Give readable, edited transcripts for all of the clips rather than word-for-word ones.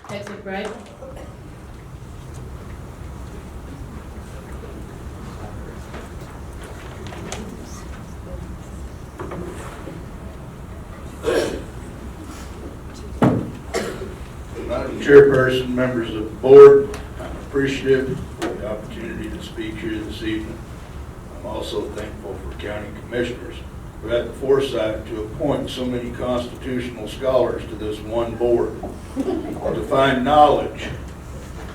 Tex McBride. Madam Chairperson, members of the board, I'm appreciative of the opportunity to speak here this evening. I'm also thankful for county commissioners who had the foresight to appoint so many constitutional scholars to this one board to find knowledge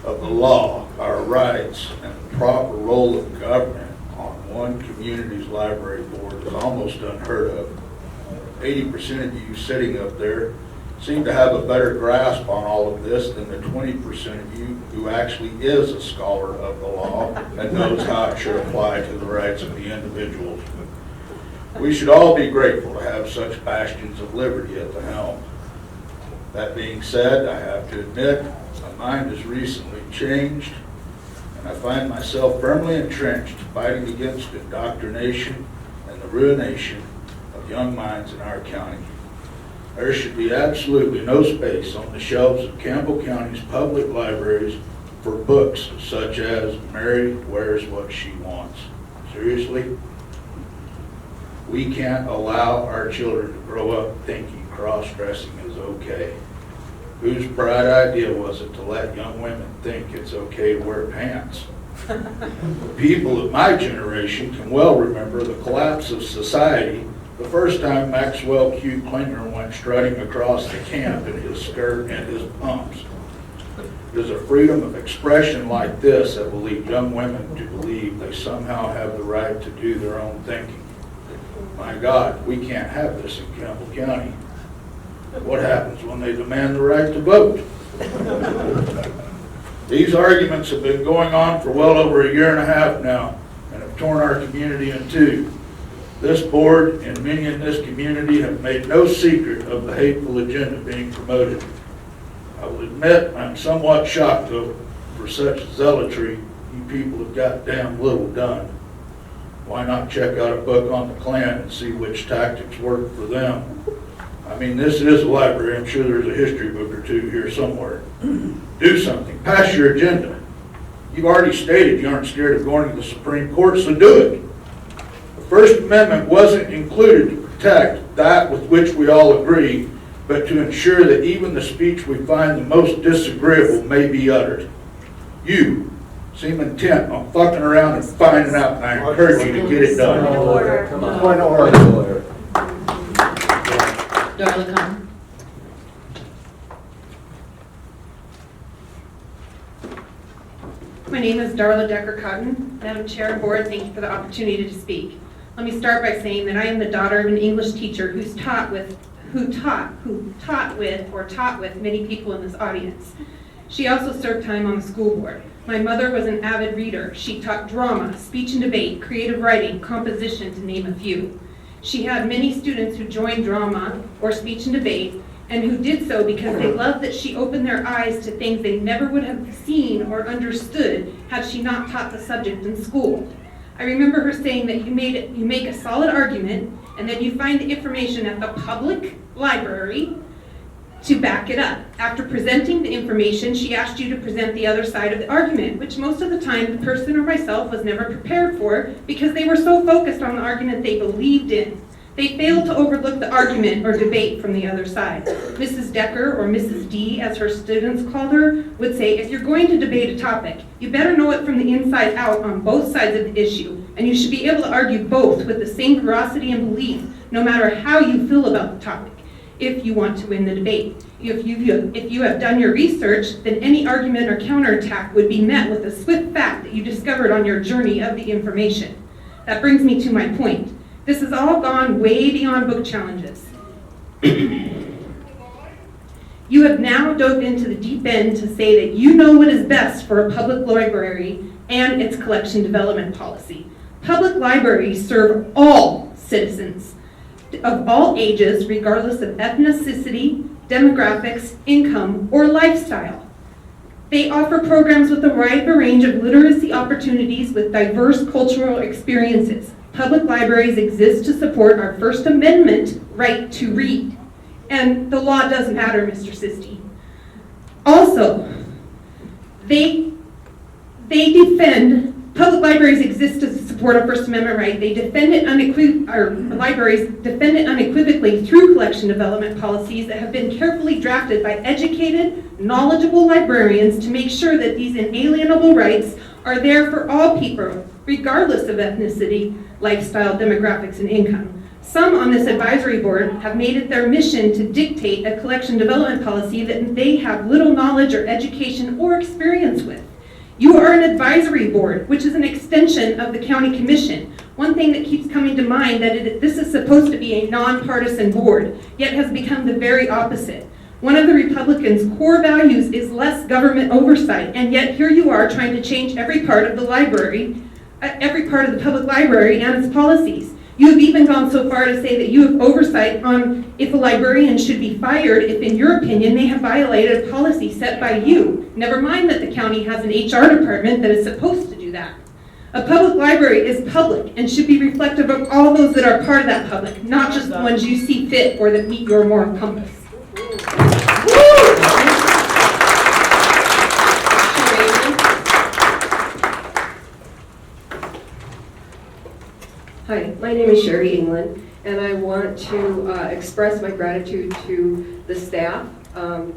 of the law, our rights, and the proper role of government on one community's library board is almost unheard of. 80% of you sitting up there seem to have a better grasp on all of this than the 20% of you who actually is a scholar of the law and knows how it should apply to the rights of the individuals. We should all be grateful to have such bastions of liberty at the helm. That being said, I have to admit, my mind has recently changed, and I find myself firmly entrenched fighting against indoctrination and the ruination of young minds in our county. There should be absolutely no space on the shelves of Campbell County's public libraries for books such as Mary Wears What She Wants. Seriously? We can't allow our children to grow up thinking cross-dressing is okay. Whose bright idea was it to let young women think it's okay to wear pants? People of my generation can well remember the collapse of society the first time Maxwell Q. Klinger went strutting across the camp in his skirt and his pumps. It is a freedom of expression like this that will lead young women to believe they somehow have the right to do their own thinking. My God, we can't have this in Campbell County. What happens when they demand the right to vote? These arguments have been going on for well over a year and a half now and have torn our community in two. This board and many in this community have made no secret of the hateful agenda being promoted. I will admit I'm somewhat shocked, though, for such zealotry. You people have got damn little done. Why not check out a book on the Klan and see which tactics work for them? I mean, this is a library. I'm sure there's a history book or two here somewhere. Do something. Pass your agenda. You've already stated you aren't scared of going to the Supreme Court, so do it. The First Amendment wasn't included to protect that with which we all agree, but to ensure that even the speech we find the most disagreeable may be uttered. You seem intent on fucking around and finding out, and I encourage you to get it done. Point of order. Darla Cotton. My name is Darla Decker Cotton. Madam Chair and Board, thank you for the opportunity to speak. Let me start by saying that I am the daughter of an English teacher who taught with many people in this audience. She also served time on the school board. My mother was an avid reader. She taught drama, speech and debate, creative writing, composition, to name a few. She had many students who joined drama or speech and debate, and who did so because they loved that she opened their eyes to things they never would have seen or understood had she not taught the subject in school. I remember her saying that you make a solid argument, and then you find the information at the public library to back it up. After presenting the information, she asked you to present the other side of the argument, which most of the time the person or myself was never prepared for because they were so focused on the argument they believed in. They failed to overlook the argument or debate from the other side. Mrs. Decker, or Mrs. D, as her students called her, would say, if you're going to debate a topic, you better know it from the inside out on both sides of the issue, and you should be able to argue both with the same veracity and belief, no matter how you feel about the topic, if you want to win the debate. If you have done your research, then any argument or counterattack would be met with a swift fact that you discovered on your journey of the information. That brings me to my point. This has all gone way beyond book challenges. You have now dove into the deep end to say that you know what is best for a public library and its collection development policy. Public libraries serve all citizens of all ages, regardless of ethnicity, demographics, income, or lifestyle. They offer programs with a wide range of literacy opportunities with diverse cultural experiences. Public libraries exist to support our First Amendment right to read. And the law does matter, Mr. Sisti. Also, Also, they defend, public libraries exist to support a First Amendment right. They defend it libraries defend it unequivocally through collection development policies that have been carefully drafted by educated, knowledgeable librarians to make sure that these inalienable rights are there for all people, regardless of ethnicity, lifestyle, demographics, and income. Some on this advisory board have made it their mission to dictate a collection development policy that they have little knowledge or education or experience with. You are an advisory board, which is an extension of the county commission. One thing that keeps coming to mind that this is supposed to be a nonpartisan board, yet has become the very opposite. One of the Republicans' core values is less government oversight, and yet here you are trying to change every part of the library, every part of the public library and its policies. You have even gone so far to say that you have oversight on if a librarian should be fired if, in your opinion, they have violated a policy set by you. Never mind that the county has an HR department that is supposed to do that. A public library is public and should be reflective of all those that are part of that public, not just the ones you see fit or that meet your moral compass. Hi, my name is Sherry England, and I want to express my gratitude to the staff,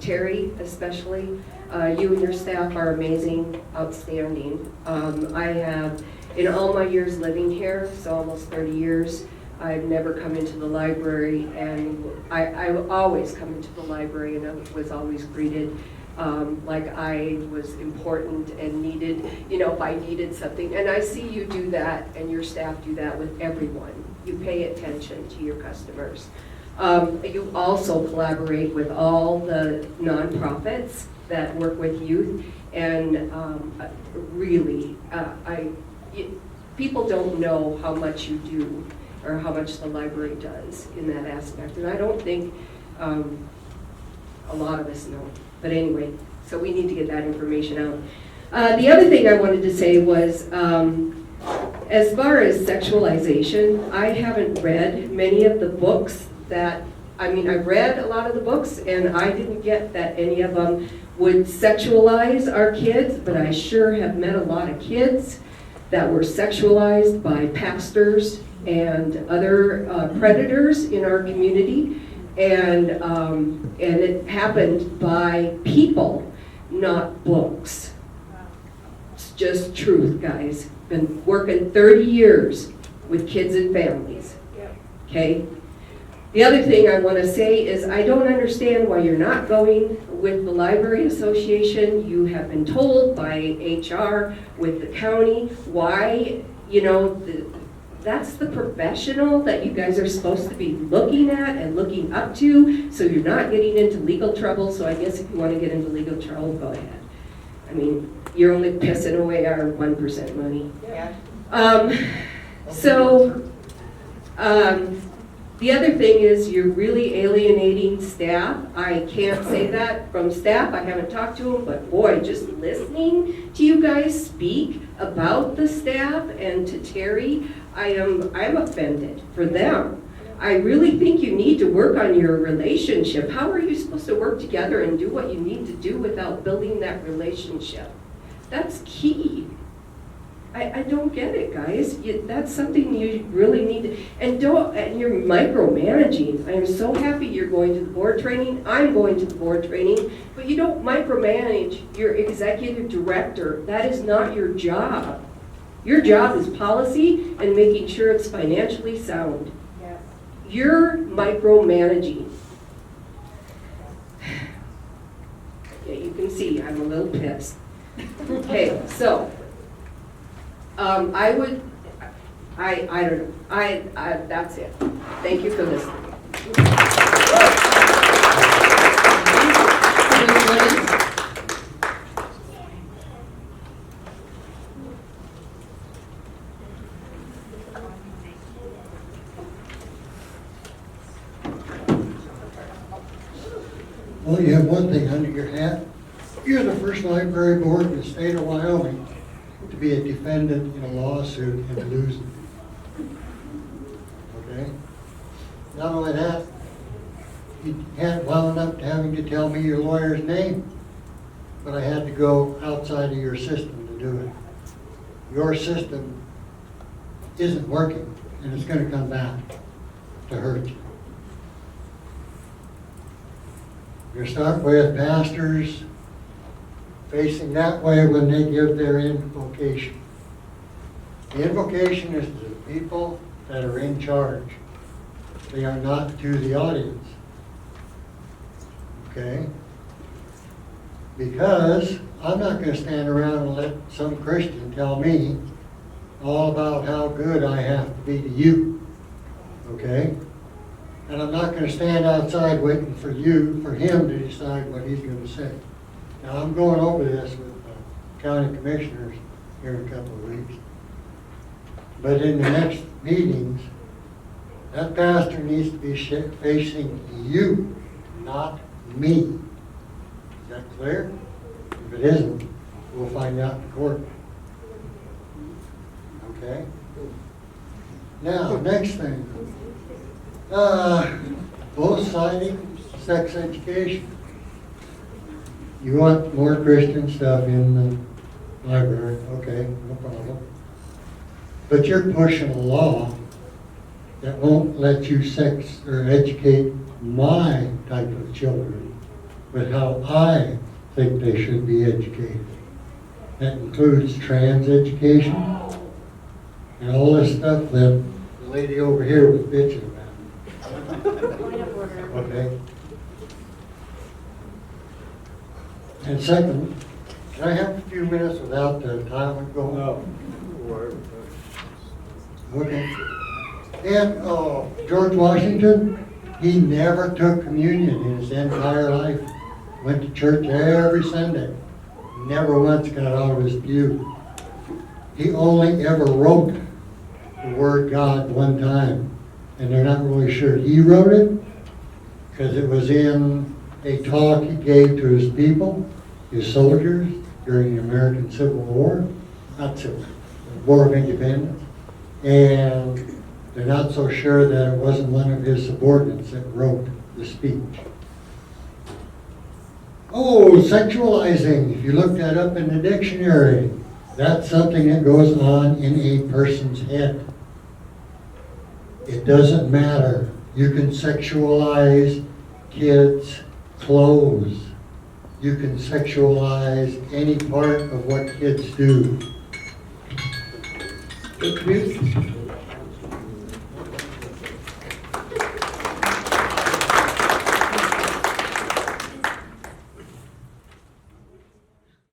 Terry especially. You and your staff are amazing, outstanding. I have, in all my years living here, so almost 30 years, I've never come into the library, and I always come into the library and I was always greeted like I was important and needed, you know, if I needed something. And I see you do that and your staff do that with everyone. You pay attention to your customers. You also collaborate with all the nonprofits that work with youth, and really, people don't know how much you do or how much the library does in that aspect. And I don't think a lot of us know. But anyway, so we need to get that information out. The other thing I wanted to say was, as far as sexualization, I haven't read many of the books that, I mean, I read a lot of the books and I didn't get that any of them would sexualize our kids, but I sure have met a lot of kids that were sexualized by pastors and other predators in our community. And it happened by people, not books. It's just truth, guys. Been working 30 years with kids and families, okay? The other thing I want to say is I don't understand why you're not going with the Library Association. You have been told by HR with the county why, you know, that's the professional that you guys are supposed to be looking at and looking up to, so you're not getting into legal trouble. So I guess if you want to get into legal trouble, go ahead. I mean, you're only pissing away our 1% money. Yeah. The other thing is you're really alienating staff. I can't say that from staff. I haven't talked to them, but boy, just listening to you guys speak about the staff and to Terry, I'm offended for them. I really think you need to work on your relationship. How are you supposed to work together and do what you need to do without building that relationship? That's key. I don't get it, guys. That's something you really need to, and you're micromanaging. I am so happy you're going to the board training. I'm going to the board training, but you don't micromanage your executive director. That is not your job. Your job is policy and making sure it's financially sound. Yes. You're micromanaging. Yeah, you can see I'm a little pissed. Okay, so I don't know. That's it. Thank you for listening. Well, you have one thing under your hat. You're the first library board in the state of Wyoming to be a defendant in a lawsuit and lose it. Okay? Not only that, you had well enough to having to tell me your lawyer's name. but I had to go outside of your system to do it. Your system isn't working, and it's gonna come back to hurt you. You start with pastors facing that way when they give their invocation. The invocation is to the people that are in charge. They are not to the audience. Okay? Because I'm not going to stand around and let some Christian tell me all about how good I have to be to you. Okay? And I'm not going to stand outside waiting for him to decide what he's going to say. Now, I'm going over this with the county commissioners here in a couple of weeks. But in the next meetings, that pastor needs to be facing you, not me. Is that clear? If it isn't, we'll find out in court. Okay? Now, next thing. Both-sided sex education. You want more Christian stuff in the library, okay, no problem. But you're pushing a law that won't let you sex or educate my type of children with how I think they should be educated. That includes trans education and all this stuff that the lady over here was bitching about. Okay. And second, can I have a few minutes without the timer going? No. Okay. And George Washington, he never took communion in his entire life. Went to church every Sunday. Never once got out of his pew. He only ever wrote the word God one time. And they're not really sure he wrote it, because it was in a talk he gave to his people, his soldiers, during the American Civil War. Not Civil, the War of Independence. And they're not so sure that it wasn't one of his subordinates that wrote the speech. Oh, sexualizing. If you look that up in the dictionary, that's something that goes on in a person's head. It doesn't matter. You can sexualize kids' clothes. You can sexualize any part of what kids do.